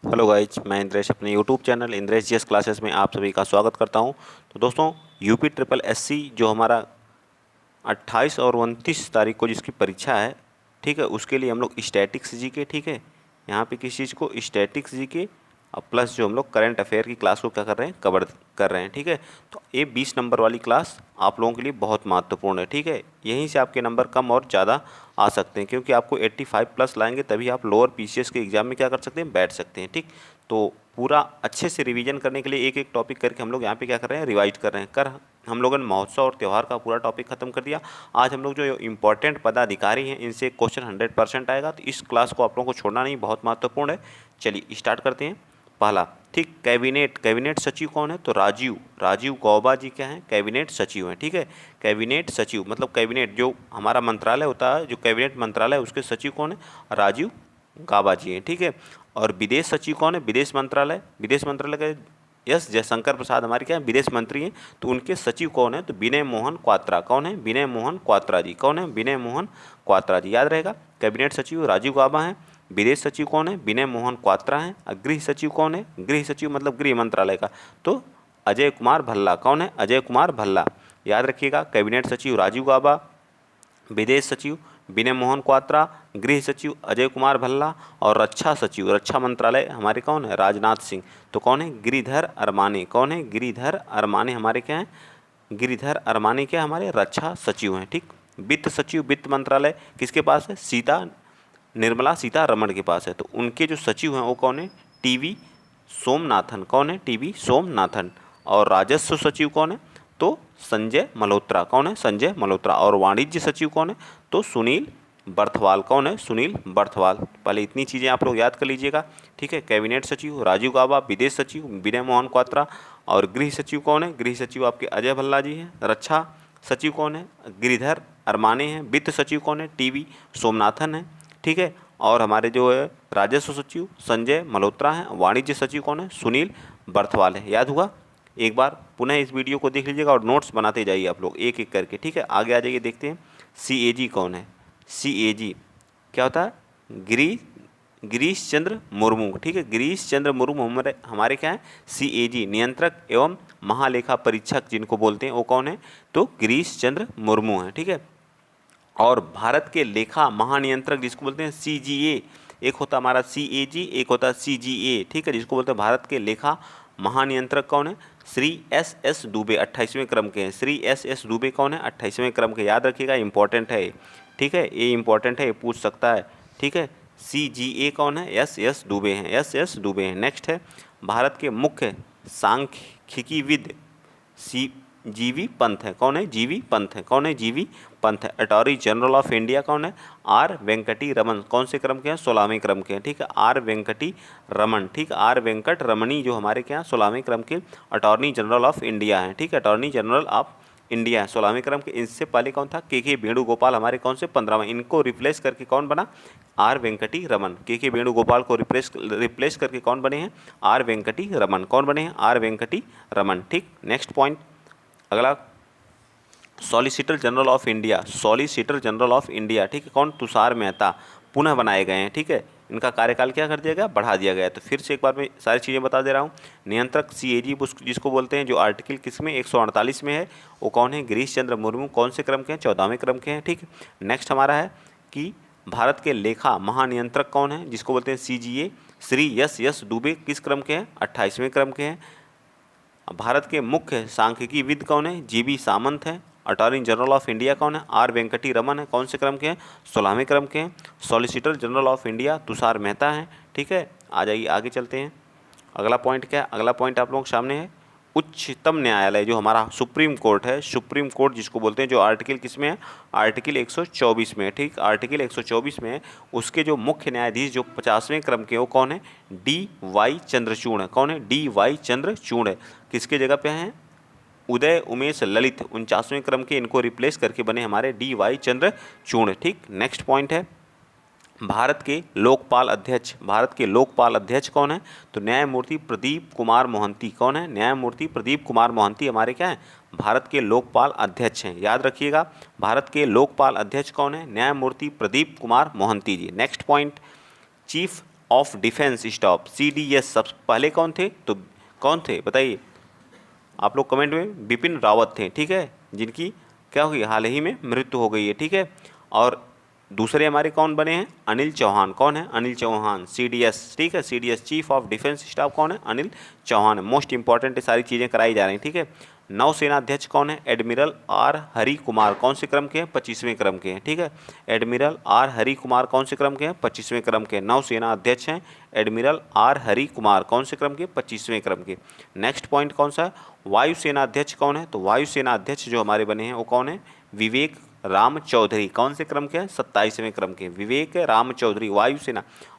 Hello guys, मैं इंद्रेश अपने YouTube channel Indresh GS classes में आप सभी का स्वागत करता हूं। तो दोस्तों, यूपी ट्रिपल एससी जो हमारा 28 और 29 तारीख को जिसकी परीक्षा है, ठीक है, उसके लिए हम लोग स्टैटिक्स जीके, ठीक है, यहाँ पे किस चीज़ को स्टैटिक्स जीके और प्लस जो हम लोग करंट अफेयर की क्लास को क्या कर रहे हैं, कवर कर रहे हैं, ठीक है। तो ये 20 नंबर वाली क्लास आप लोगों के लिए बहुत महत्वपूर्ण है, ठीक है। यहीं से आपके नंबर कम और ज़्यादा आ सकते हैं, क्योंकि आपको 85 प्लस लाएंगे तभी आप लोअर पीसीएस के एग्ज़ाम में क्या कर सकते हैं, बैठ सकते हैं, ठीक। तो पूरा अच्छे से रिवीजन करने के लिए एक एक टॉपिक करके हम लोग यहाँ पे क्या कर रहे हैं, रिवाइज कर रहे हैं। हम लोगों ने महोत्सव और त्यौहार का पूरा टॉपिक खत्म कर दिया। आज हम लोग जो इंपॉर्टेंट पदाधिकारी हैं इनसे क्वेश्चन 100% आएगा, तो इस क्लास को आप लोगों को छोड़ना नहीं, बहुत महत्वपूर्ण है। चलिए स्टार्ट करते हैं। पहला, ठीक, कैबिनेट सचिव कौन है? तो राजीव गौबा जी क्या हैं, कैबिनेट सचिव हैं, ठीक है। कैबिनेट सचिव मतलब कैबिनेट जो हमारा मंत्रालय होता है, जो कैबिनेट मंत्रालय है उसके सचिव कौन है? राजीव गाबा जी हैं, ठीक है। और विदेश सचिव कौन है? विदेश मंत्रालय का एस जयशंकर प्रसाद हमारे क्या है, विदेश मंत्री हैं। तो उनके सचिव कौन है? तो विनय मोहन क्वात्रा। कौन है? विनय मोहन क्वात्रा जी। कौन है? विनय मोहन क्वात्रा जी। याद रहेगा, कैबिनेट सचिव राजीव गाबा हैं, विदेश सचिव कौन है? विनय मोहन क्वात्रा हैं। और गृह सचिव कौन है? गृह सचिव मतलब गृह मंत्रालय का, तो अजय कुमार भल्ला। कौन है? अजय कुमार भल्ला। याद रखिएगा, कैबिनेट सचिव राजीव गाबा, विदेश सचिव विनय मोहन क्वात्रा, गृह सचिव अजय कुमार भल्ला और रक्षा सचिव, रक्षा मंत्रालय हमारे कौन है? राजनाथ सिंह। तो कौन है? गिरिधर अरमाने। कौन है? गिरिधर अरमाने हमारे क्या हैं? गिरिधर अरमाने क्या हमारे रक्षा सचिव हैं, ठीक। वित्त सचिव, वित्त मंत्रालय किसके पास है? निर्मला सीतारमण के पास है। तो उनके जो सचिव हैं वो कौन है? टीवी सोमनाथन। कौन है? टीवी सोमनाथन। और राजस्व सचिव कौन है? तो संजय मल्होत्रा। कौन है? संजय मल्होत्रा। और वाणिज्य सचिव कौन है? तो सुनील बर्थवाल। कौन है? सुनील बर्थवाल। पहले इतनी चीज़ें आप लोग याद कर लीजिएगा, ठीक है। कैबिनेट सचिव राजीव गाबा, विदेश सचिव विनय मोहन क्वात्रा और गृह सचिव कौन है? गृह सचिव आपके अजय भल्ला जी हैं। रक्षा सचिव कौन है? गिरिधर अरमाने हैं। वित्त सचिव कौन है? टीवी सोमनाथन है, ठीक है। और हमारे जो है राजस्व सचिव संजय मल्होत्रा हैं। वाणिज्य सचिव कौन है? सुनील बर्थवाल है। याद हुआ? एक बार पुनः इस वीडियो को देख लीजिएगा और नोट्स बनाते जाइए आप लोग एक एक करके, ठीक है। आगे आ जाइए, देखते हैं सीएजी कौन है। सीएजी क्या होता है? गिरीश चंद्र मुर्मू, ठीक है। गिरीश चंद्र मुर्मू हमारे क्या है? सीएजी, नियंत्रक एवं महालेखा परीक्षक जिनको बोलते हैं वो कौन है? तो गिरीश चंद्र मुर्मू हैं, ठीक है। और भारत के लेखा महानियंत्रक जिसको बोलते हैं सीजीए, एक होता हमारा सीएजी, एक होता है सीजीए, ठीक है, जिसको बोलते हैं भारत के लेखा महानियंत्रक कौन है? श्री एस एस दुबे 28वें क्रम के हैं। श्री एस एस दुबे कौन है? 28वें क्रम के। याद रखिएगा, इंपॉर्टेंट है, ठीक है, ये इंपॉर्टेंट है, ये पूछ सकता है, ठीक है। सीजीए कौन है? एस एस दुबे हैं, एस एस दुबे हैं। नेक्स्ट है भारत के मुख्य सांख्यिकीविद सी जीवी पंत है। कौन है? जीवी पंत है। कौन है? जीवी पंत है। अटॉर्नी जनरल ऑफ इंडिया कौन है? आर वेंकटी रमन। कौन से क्रम के हैं? 16वें क्रम के हैं, ठीक है। आर वेंकटी रमन, ठीक, आर वेंकट रमणी जो हमारे क्या हैं? 16वें क्रम के अटॉर्नी जनरल ऑफ इंडिया हैं, ठीक है। अटॉर्नी जनरल ऑफ इंडिया है 16वें क्रम के। इससे पहले कौन था? के वेणुगोपाल हमारे कौन से? 15वें। इनको रिप्लेस करके कौन बना? आर वेंकटी रमन। के वेणुगोपाल को रिप्लेस करके कौन बने हैं? आर वेंकटी रमन। कौन बने हैं? आर वेंकटी रमन, ठीक। नेक्स्ट पॉइंट, अगला, solicitor general of India, solicitor general of India, ठीक है, कौन? तुषार मेहता पुनः बनाए गए हैं, ठीक है। इनका कार्यकाल क्या कर दिया गया? बढ़ा दिया गया है। तो फिर से एक बार मैं सारी चीज़ें बता दे रहा हूँ। नियंत्रक सीएजी जिसको बोलते हैं, जो आर्टिकल किस में 148 में है, वो कौन है? गिरीश चंद्र मुर्मू। कौन से क्रम के हैं? 14वें क्रम के हैं, ठीक है। नेक्स्ट हमारा है कि भारत के लेखा महानियंत्रक कौन है? जिसको बोलते हैं CGA, Shri S S Dubey किस क्रम के हैं? 28वें क्रम के हैं। भारत के मुख्य सांख्यिकीविद कौन है? जीबी सामंत हैं। अटॉर्नी जनरल ऑफ इंडिया कौन है? आर वेंकटी रमन है। कौन से क्रम के हैं? 16वें क्रम के हैं। Solicitor general of India Tushar Mehta हैं, ठीक है। आ जाइए, आगे चलते हैं। अगला पॉइंट क्या है? अगला पॉइंट आप लोगों के सामने है उच्चतम न्यायालय, जो हमारा सुप्रीम कोर्ट है, सुप्रीम कोर्ट जिसको बोलते हैं, जो आर्टिकल किस में है? आर्टिकल 124 में है, ठीक। आर्टिकल 124 में है। उसके जो मुख्य न्यायाधीश जो 50वें क्रम के, वो कौन है? डी वाई चंद्रचूड़ है। कौन है? डी वाई चंद्रचूड़ है। किसके जगह पे हैं? उदय उमेश ललित 49वें क्रम के, इनको रिप्लेस करके बने हमारे डी वाई चंद्रचूड़, ठीक। नेक्स्ट पॉइंट है भारत के लोकपाल अध्यक्ष, भारत के लोकपाल अध्यक्ष कौन है? तो न्यायमूर्ति प्रदीप कुमार मोहंती। कौन है? न्यायमूर्ति प्रदीप कुमार मोहंती हमारे क्या है? भारत के लोकपाल अध्यक्ष हैं। याद रखिएगा, भारत के लोकपाल अध्यक्ष कौन है? न्यायमूर्ति Pradeep Kumar Mohanty ji. Next point, chief of defence staff CDS सबसे पहले कौन थे? तो कौन थे बताइए आप लोग कमेंट में। बिपिन रावत थे, ठीक है, जिनकी क्या हुई, हाल ही में मृत्यु हो गई है, ठीक है। और दूसरे हमारे कौन बने हैं? अनिल चौहान। कौन है? अनिल चौहान, CDS, ठीक है, CDS chief of defence staff कौन है? अनिल चौहान। मोस्ट इंपॉर्टेंट सारी चीज़ें कराई जा रही हैं, ठीक है। नौसेना अध्यक्ष कौन है? Admiral R Hari Kumar. कौन से क्रम के हैं? 25वें क्रम के हैं, ठीक है। एडमिरल R हरि कुमार कौन से क्रम के हैं? 25वें क्रम के। नौसेना अध्यक्ष हैं एडमिरल R हरि कुमार। कौन से क्रम के? 25वें क्रम के। नेक्स्ट पॉइंट कौन सा है? वायुसेना अध्यक्ष कौन है? तो वायुसेना अध्यक्ष जो हमारे बने हैं वो कौन है? विवेक राम चौधरी। कौन से क्रम के हैं? 27वें क्रम के। विवेक राम चौधरी।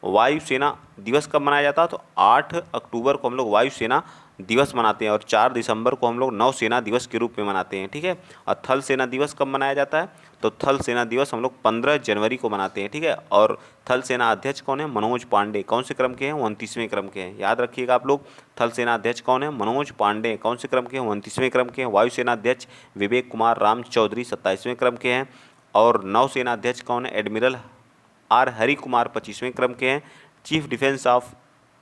वायुसेना दिवस कब मनाया जाता है? तो 8 अक्टूबर को हम लोग वायुसेना दिवस मनाते हैं और 4 दिसंबर को हम लोग नौसेना दिवस के रूप में मनाते हैं, ठीक है। और थल सेना दिवस कब मनाया जाता है? तो थल सेना दिवस हम लोग 15 जनवरी को मनाते हैं, ठीक है। और थल सेना अध्यक्ष कौन है? मनोज पांडे। कौन से क्रम के हैं? 29वें क्रम के हैं। याद रखिएगा आप लोग, थल सेना अध्यक्ष कौन है? मनोज पांडे। कौन से क्रम के हैं? 29वें क्रम के हैं। वायुसेना अध्यक्ष विवेक कुमार राम चौधरी 27वें क्रम के हैं। और नौसेना अध्यक्ष कौन है? एडमिरल R हरि कुमार 25वें क्रम के हैं। चीफ डिफेंस ऑफ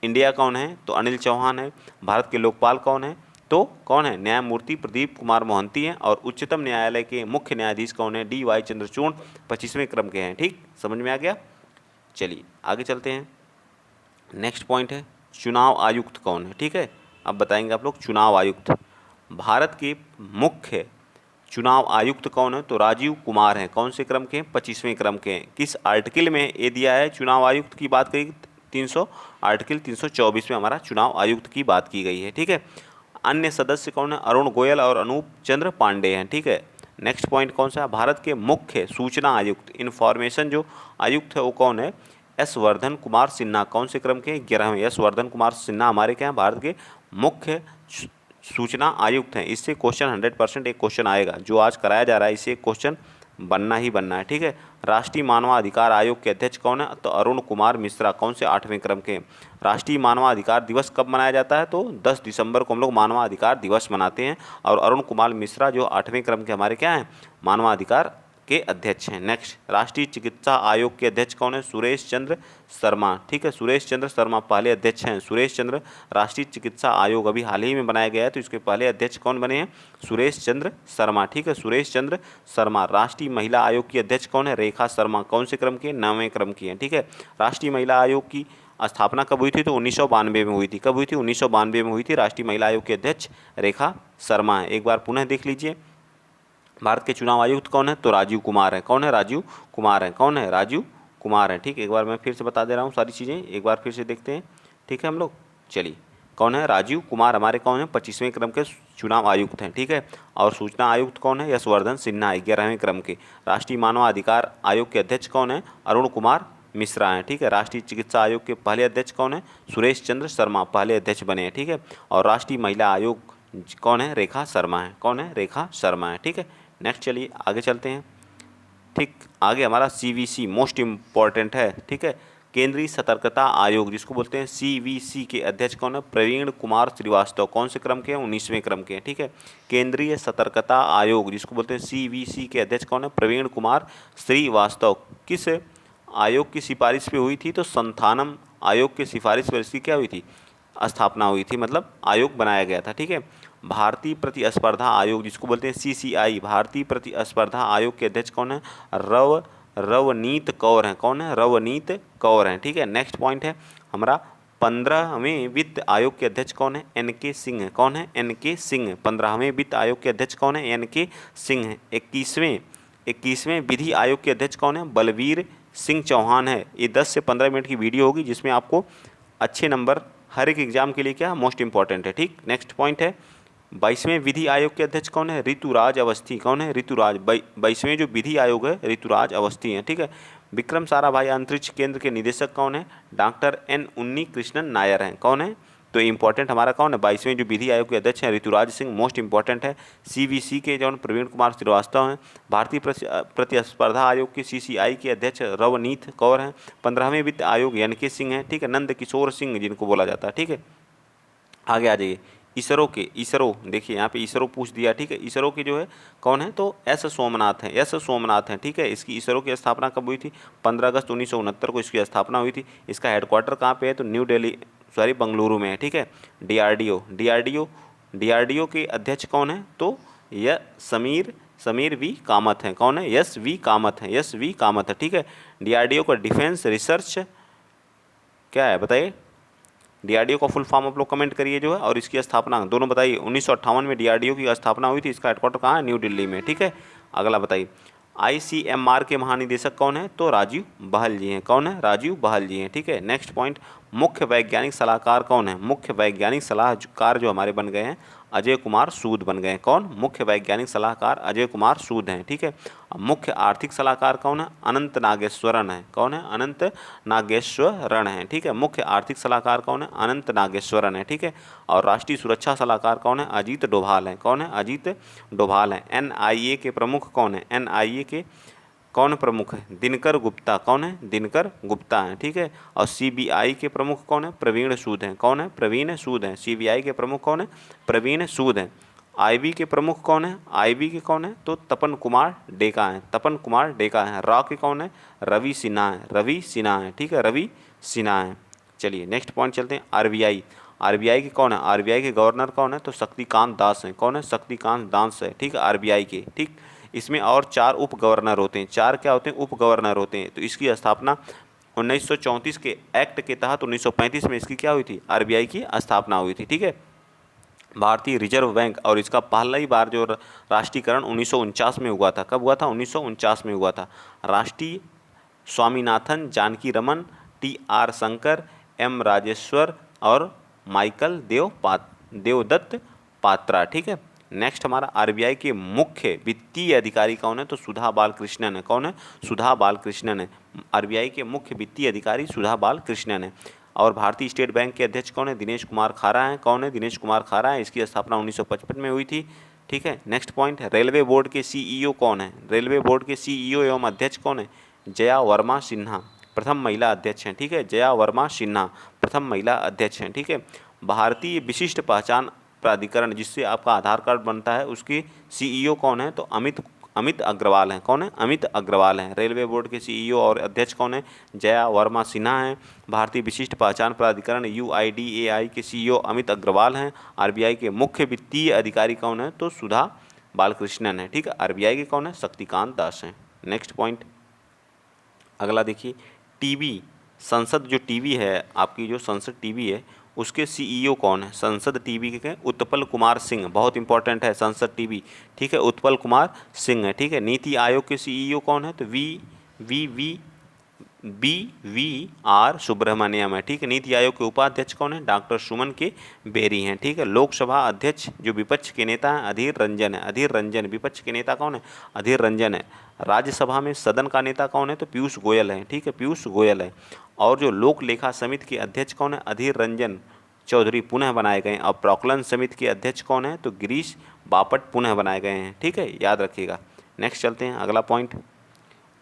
इंडिया कौन है? तो अनिल चौहान है। भारत के लोकपाल कौन है? तो कौन है? न्यायमूर्ति प्रदीप कुमार मोहंती हैं। और उच्चतम न्यायालय के मुख्य न्यायाधीश कौन है? DY चंद्रचूड़ 25वें क्रम के हैं, ठीक, समझ में आ गया। चलिए आगे चलते हैं। नेक्स्ट पॉइंट है चुनाव आयुक्त कौन है, ठीक है। अब बताएंगे आप लोग चुनाव आयुक्त। भारत के मुख्य चुनाव आयुक्त कौन है? तो राजीव कुमार हैं। कौन से क्रम के हैं? 25वें क्रम के हैं। किस आर्टिकल में ये दिया है चुनाव आयुक्त की बात करी? आर्टिकल 324 में हमारा चुनाव आयुक्त की बात की गई है, ठीक है। अन्य सदस्य कौन है? अरुण गोयल और अनूप चंद्र पांडे हैं, ठीक है। नेक्स्ट पॉइंट कौन सा है? भारत के मुख्य सूचना आयुक्त इन्फॉर्मेशन जो आयुक्त है वो कौन है? S वर्धन कुमार सिन्हा। कौन से क्रम के? 11वें। S वर्धन कुमार सिन्हा हमारे क्या हैं? भारत के मुख्य सूचना आयुक्त हैं। इससे क्वेश्चन 100% एक क्वेश्चन आएगा जो आज कराया जा रहा है, इससे एक क्वेश्चन बनना ही बनना है, ठीक है। राष्ट्रीय मानवाधिकार आयोग के अध्यक्ष कौन है? तो अरुण कुमार मिश्रा। कौन से? 8वें क्रम के। राष्ट्रीय मानवाधिकार दिवस कब मनाया जाता है? तो 10 दिसंबर को हम लोग मानवाधिकार दिवस मनाते हैं। और अरुण कुमार मिश्रा जो 8वें क्रम के हमारे क्या हैं? मानवाधिकार के अध्यक्ष हैं। नेक्स्ट, राष्ट्रीय चिकित्सा आयोग के अध्यक्ष कौन है? सुरेश चंद्र शर्मा, ठीक है। सुरेश चंद्र शर्मा पहले अध्यक्ष हैं। सुरेश चंद्र, राष्ट्रीय चिकित्सा आयोग अभी हाल ही में बनाया गया है, तो इसके पहले अध्यक्ष कौन बने हैं? सुरेश चंद्र शर्मा, ठीक है, सुरेश चंद्र शर्मा। राष्ट्रीय महिला आयोग की अध्यक्ष कौन है? रेखा शर्मा। कौन से क्रम की? 9वें क्रम की है, ठीक है। राष्ट्रीय महिला आयोग की स्थापना कब हुई थी? तो 1992 में हुई थी। कब हुई थी? 1992 में हुई थी। राष्ट्रीय महिला आयोग के अध्यक्ष रेखा शर्मा है। एक बार पुनः देख लीजिए, भारत के चुनाव आयुक्त कौन है? तो राजीव कुमार है। कौन है? राजीव कुमार है। कौन है? राजीव कुमार है, ठीक। एक बार मैं फिर से बता दे रहा हूँ सारी चीज़ें, एक बार फिर से देखते हैं, ठीक है हम लोग। चलिए, कौन है? राजीव कुमार हमारे कौन है? 25वें क्रम के चुनाव आयुक्त हैं, ठीक है। और सूचना आयुक्त कौन है? यशवर्धन सिन्हा 11वें क्रम के। राष्ट्रीय मानवाधिकार आयोग के अध्यक्ष कौन है? अरुण कुमार मिश्रा हैं, ठीक है। राष्ट्रीय चिकित्सा आयोग के पहले अध्यक्ष कौन है? सुरेश चंद्र शर्मा पहले अध्यक्ष बने हैं, ठीक है। और राष्ट्रीय महिला आयोग कौन है? रेखा शर्मा है। कौन है? रेखा शर्मा है, ठीक है। नेक्स्ट चलिए आगे चलते हैं, ठीक। आगे हमारा CVC मोस्ट इम्पॉर्टेंट है, ठीक है। केंद्रीय सतर्कता आयोग जिसको बोलते हैं CVC के अध्यक्ष कौन है? प्रवीण कुमार श्रीवास्तव। कौन से क्रम के हैं? 19वें क्रम के हैं, ठीक है। केंद्रीय सतर्कता आयोग जिसको बोलते हैं CVC के अध्यक्ष कौन है? प्रवीण कुमार श्रीवास्तव। किस आयोग की सिफारिश पे हुई थी? तो संथानम आयोग की सिफारिश पर इसकी क्या हुई थी? स्थापना हुई थी, मतलब आयोग बनाया गया था, ठीक है। भारतीय प्रतिस्पर्धा आयोग जिसको बोलते हैं CCI, भारतीय प्रतिस्पर्धा आयोग के अध्यक्ष कौन है? रवनीत कौर हैं। कौन है? रवनीत कौर हैं, ठीक है। नेक्स्ट पॉइंट है हमारा 15वें वित्त आयोग के अध्यक्ष कौन है? NK सिंह। कौन है? NK सिंह। 15वें वित्त आयोग के अध्यक्ष कौन है? NK सिंह। 21वें विधि आयोग के अध्यक्ष कौन है? बलवीर सिंह चौहान है। ये 10 से 15 मिनट की वीडियो होगी जिसमें आपको अच्छे नंबर हर एक एग्जाम के लिए क्या मोस्ट इंपॉर्टेंट है, ठीक। नेक्स्ट पॉइंट है 22वें विधि आयोग के अध्यक्ष कौन है? ऋतुराज अवस्थी। कौन है? ऋतुराज। 22वें जो विधि आयोग है ऋतुराज अवस्थी हैं, ठीक है। विक्रम साराभाई अंतरिक्ष केंद्र के निदेशक कौन है? डॉक्टर N उन्नी कृष्णन नायर हैं। कौन है? तो इंपॉर्टेंट हमारा कौन है? 22वें जो विधि आयोग के अध्यक्ष हैं ऋतुराज सिंह, मोस्ट इंपॉर्टेंट है। CVC के जो प्रवीण कुमार श्रीवास्तव हैं। भारतीय प्रतिस्पर्धा आयोग के CCI के अध्यक्ष रवनीत कौर हैं। 15वें वित्त आयोग NK सिंह हैं, ठीक है। नंद किशोर सिंह जिनको बोला जाता है, ठीक है। आगे आ जाइए, इसरो देखिए यहाँ पे इसरो पूछ दिया, ठीक है। इसरो के जो है कौन है, तो एस सोमनाथ हैं, एस सोमनाथ हैं, ठीक है। इसकी इसरो की स्थापना कब हुई थी, 15 अगस्त 1969 को इसकी स्थापना हुई थी। इसका हेडक्वार्टर कहाँ पे है, तो न्यू दिल्ली सॉरी बंगलुरु में है, ठीक है। डीआरडीओ के अध्यक्ष कौन है, तो यह समीर वी कामत हैं। कौन है, यस वी कामत हैं, यस वी कामत है, ठीक है। डीआरडीओ का डिफेंस रिसर्च क्या है बताइए, डीआरडीओ का फुल फॉर्म आप लोग कमेंट करिए जो है, और इसकी स्थापना दोनों बताइए। 1958 में डीआरडीओ की स्थापना हुई थी, इसका हेडक्वार्टर कहाँ है, न्यू दिल्ली में, ठीक है। अगला बताइए, आईसीएमआर के महानिदेशक कौन है, तो राजीव बहल जी हैं। कौन है, राजीव बहल जी हैं, ठीक है। नेक्स्ट पॉइंट, मुख्य वैज्ञानिक सलाहकार कौन है, मुख्य वैज्ञानिक सलाहकार जो हमारे बन गए हैं अजय कुमार सूद बन गए हैं। कौन, मुख्य वैज्ञानिक सलाहकार अजय कुमार सूद हैं, ठीक है। मुख्य आर्थिक सलाहकार कौन है, अनंत नागेश्वरन है। कौन है, अनंत नागेश्वरन है, ठीक है। मुख्य आर्थिक सलाहकार कौन है, अनंत नागेश्वरन है, ठीक है। और राष्ट्रीय सुरक्षा सलाहकार कौन है, अजीत डोभाल है। कौन है, अजीत डोभाल है। एनआईए के प्रमुख कौन है, एनआईए के कौन प्रमुख है, दिनकर गुप्ता। कौन है, दिनकर गुप्ता है, ठीक है। और सीबीआई के प्रमुख कौन है, प्रवीण सूद हैं। कौन है, प्रवीण सूद हैं। सीबीआई के प्रमुख कौन है, प्रवीण सूद हैं। आईबी के प्रमुख कौन है, आईबी के कौन है, तो तपन कुमार डेका हैं, तपन कुमार डेका हैं। रॉ के कौन है, रवि सिन्हा है, रवि सिन्हा है, ठीक है, रवि सिन्हा है। चलिए नेक्स्ट पॉइंट चलते हैं, आरबीआई। आरबीआई के कौन है, आरबीआई के गवर्नर कौन है, तो शक्तिकांत दास हैं। कौन है, शक्तिकांत दास है, ठीक है, आरबीआई के, ठीक। इसमें और 4 उप गवर्नर होते हैं, 4 क्या होते हैं, उप गवर्नर होते हैं। तो इसकी स्थापना 1934 के एक्ट के तहत 1935 में इसकी क्या हुई थी, आरबीआई की स्थापना हुई थी, ठीक है। भारतीय रिजर्व बैंक, और इसका पहला ही बार जो राष्ट्रीयकरण 1949 में हुआ था। कब हुआ था, 1949 में हुआ था। राष्ट्रीय स्वामीनाथन, जानकी रमन, टी.आर. शंकर, एम. राजेश्वर और माइकल देवदत्त पात्रा, ठीक है। नेक्स्ट हमारा आरबीआई के मुख्य वित्तीय अधिकारी कौन है, तो सुधा बालकृष्णन है। कौन है, सुधा बालकृष्णन है। आरबीआई के मुख्य वित्तीय अधिकारी सुधा बालकृष्णन है। और भारतीय स्टेट बैंक के अध्यक्ष कौन है, दिनेश कुमार खारा हैं। कौन है, दिनेश कुमार खारा है। इसकी स्थापना 1955 में हुई थी, ठीक है। नेक्स्ट पॉइंट है, रेलवे बोर्ड के सीईओ कौन है, रेलवे बोर्ड के सीईओ एवं अध्यक्ष कौन है, जया वर्मा सिन्हा प्रथम महिला अध्यक्ष हैं, ठीक है। जया वर्मा सिन्हा प्रथम महिला अध्यक्ष हैं, ठीक है। भारतीय विशिष्ट पहचान प्राधिकरण, जिससे आपका आधार कार्ड बनता है, उसके सीईओ कौन है, तो अमित अग्रवाल हैं। कौन है, अमित अग्रवाल हैं। रेलवे बोर्ड के सीईओ और अध्यक्ष कौन है, जया वर्मा सिन्हा हैं। भारतीय विशिष्ट पहचान प्राधिकरण यूआईडीएआई के सीईओ अमित अग्रवाल हैं। आरबीआई के मुख्य वित्तीय अधिकारी कौन है, तो सुधा बालकृष्णन है, ठीक है। आरबीआई के कौन है, शक्तिकांत दास हैं। नेक्स्ट पॉइंट अगला देखिए, टीवी संसद जो टीवी है आपकी, जो संसद टीवी है उसके सीईओ कौन है, संसद टीवी के उत्पल कुमार सिंह, बहुत इंपॉर्टेंट है संसद टीवी, ठीक है, उत्पल कुमार सिंह है, ठीक है। नीति आयोग के सीईओ कौन है, तो वी आर सुब्रमण्यम है, ठीक है। नीति आयोग के उपाध्यक्ष कौन है, डॉक्टर सुमन के बेरी हैं, ठीक है। लोकसभा अध्यक्ष जो विपक्ष के नेता हैं अधीर रंजन है, अधीर रंजन। विपक्ष के नेता कौन है, अधीर रंजन है। राज्यसभा में सदन का नेता कौन है, तो पीयूष गोयल है, ठीक है, पीयूष गोयल है। और जो लोक लेखा समिति के अध्यक्ष कौन है, अधीर रंजन चौधरी पुनः बनाए गए हैं। और प्राक्कलन समिति के अध्यक्ष कौन है, तो गिरीश बापट पुनः बनाए गए हैं, ठीक है, याद रखिएगा। नेक्स्ट चलते हैं अगला पॉइंट,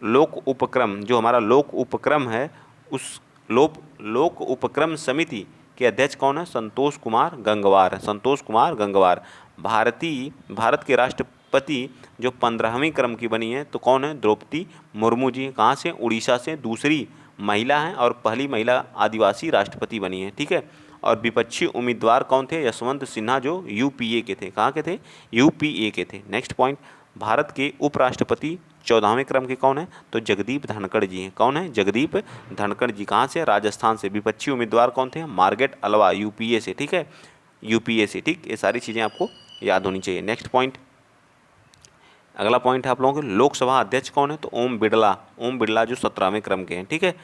लोक उपक्रम, जो हमारा लोक उपक्रम है उस लोक उपक्रम समिति के अध्यक्ष कौन है, संतोष कुमार गंगवार है, संतोष कुमार गंगवार। भारत के राष्ट्रपति जो 15वें क्रम की बनी है तो कौन है, द्रौपदी मुर्मू जी। कहाँ से, उड़ीसा से, दूसरी महिला हैं और पहली महिला आदिवासी राष्ट्रपति बनी है, ठीक है। और विपक्षी उम्मीदवार कौन थे, यशवंत सिन्हा जो यूपीए के थे। कहाँ के थे, यूपीए के थे। नेक्स्ट पॉइंट, भारत के उपराष्ट्रपति 14वें क्रम के कौन है, तो जगदीप धनखड़ जी हैं। कौन है, जगदीप धनखड़ जी। कहाँ से, राजस्थान से। विपक्षी उम्मीदवार कौन थे, मार्गरेट अल्वा, यूपीए से, ठीक है, यूपीए से, ठीक। ये सारी चीज़ें आपको याद होनी चाहिए। नेक्स्ट पॉइंट अगला पॉइंट है आप लोगों के, लोकसभा अध्यक्ष कौन है, तो ओम बिड़ला जो 17वें क्रम के हैं, ठीक है।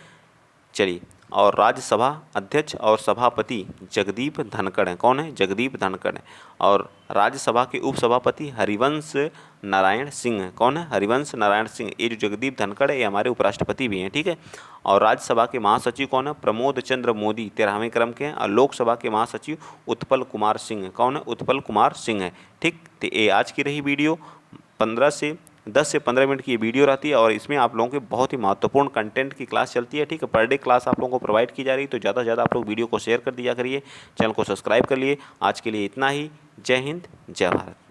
चलिए, और राज्यसभा अध्यक्ष और सभापति जगदीप धनखड़ हैं। कौन है, जगदीप धनखड़ हैं। और राज्यसभा के उपसभापति हरिवंश नारायण सिंह हैं। कौन है, हरिवंश नारायण सिंह। ये जो जगदीप धनखड़ है ये हमारे उपराष्ट्रपति भी हैं, ठीक है। और राज्यसभा के महासचिव कौन है, प्रमोद चंद्र मोदी 13वें क्रम के हैं। और लोकसभा के महासचिव उत्पल कुमार सिंह हैं। कौन है, उत्पल कुमार सिंह है, ठीक। तो ये आज की रही वीडियो। 15 से 10 से 15 मिनट की ये वीडियो रहती है और इसमें आप लोगों के बहुत ही महत्वपूर्ण कंटेंट की क्लास चलती है। ठीक है, पर डे क्लास आप लोगों को प्रोवाइड की जा रही है, तो ज़्यादा से ज़्यादा आप लोग वीडियो को शेयर कर दिया करिए, चैनल को सब्सक्राइब कर लिए। आज के लिए इतना ही। जय हिंद, जय भारत।